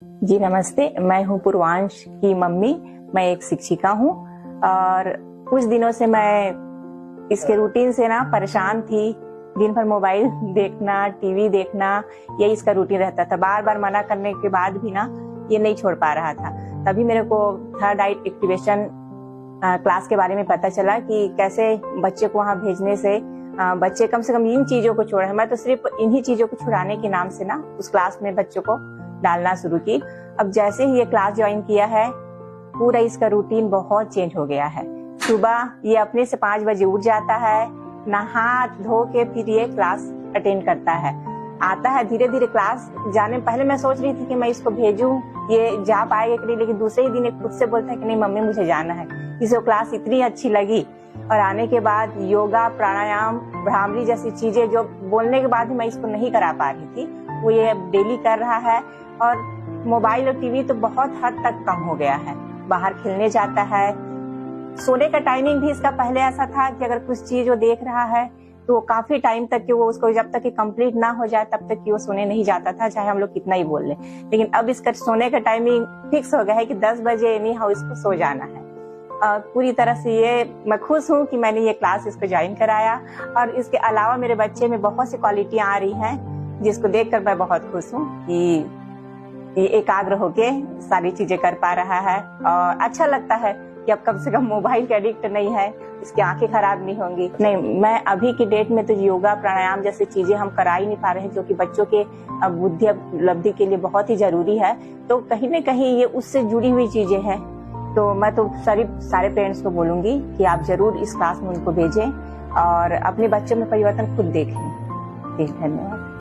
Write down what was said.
जी नमस्ते, मैं हूँ पूर्वांश की मम्मी। मैं एक शिक्षिका हूँ और कुछ दिनों से मैं इसके रूटीन से ना परेशान थी। दिन भर मोबाइल देखना, टीवी देखना, यही इसका रूटीन रहता था। बार बार मना करने के बाद भी ना ये नहीं छोड़ पा रहा था। तभी मेरे को थर्ड आई एक्टिवेशन क्लास के बारे में पता चला कि कैसे बच्चे को वहाँ भेजने से बच्चे कम से कम इन चीजों को छोड़े। मैं तो सिर्फ इन्हीं चीजों को छुड़ाने के नाम से ना उस क्लास में बच्चों को डालना शुरू की। अब जैसे ही ये क्लास ज्वाइन किया है, पूरा इसका रूटीन बहुत चेंज हो गया है। सुबह ये अपने से 5 बजे उठ जाता है, नहा धो के फिर ये क्लास अटेंड करता है। आता है धीरे धीरे क्लास जाने पहले मैं सोच रही थी कि मैं इसको भेजूं, ये जा पाएगा कि नहीं, लेकिन दूसरे ही दिन एक खुद से बोलता है कि नहीं मम्मी मुझे जाना है। इसको क्लास इतनी अच्छी लगी और आने के बाद योगा, प्राणायाम, भ्रामरी जैसी चीजें जो बोलने के बाद भी मैं इसको नहीं करा पा रही थी, वो ये डेली कर रहा है। और मोबाइल और टीवी तो बहुत हद तक कम हो गया है। बाहर खेलने जाता है। सोने का टाइमिंग भी इसका पहले ऐसा था कि अगर कुछ चीज वो देख रहा है तो वो काफी टाइम तक कि वो उसको जब तक कि कंप्लीट ना हो जाए तब तक कि वो सोने नहीं जाता था, चाहे हम लोग कितना ही बोल लें। लेकिन अब इसका सोने का टाइमिंग फिक्स हो गया है कि 10 बजे एनी हाउ इसको सो जाना है। पूरी तरह से ये मैं खुश हूँ कि मैंने ये क्लास इसको ज्वाइन कराया। और इसके अलावा मेरे बच्चे में बहुत सी क्वालिटियां आ रही हैं जिसको देखकर मैं बहुत खुश हूँ कि ये एकाग्र होके सारी चीजें कर पा रहा है। और अच्छा लगता है कि अब कम से कम मोबाइल के एडिक्ट नहीं है, इसकी आंखें खराब नहीं होंगी। नहीं, मैं अभी की डेट में तो योगा, प्राणायाम जैसी चीजें हम करा ही नहीं पा रहे हैं, जो कि बच्चों के बुद्धि उपलब्धि के लिए बहुत ही जरूरी है। तो कहीं न कहीं ये उससे जुड़ी हुई चीजें हैं। तो मैं तो सारे पेरेंट्स को बोलूंगी कि आप जरूर इस क्लास में उनको भेजें और अपने बच्चों में परिवर्तन खुद देखें। धन्यवाद।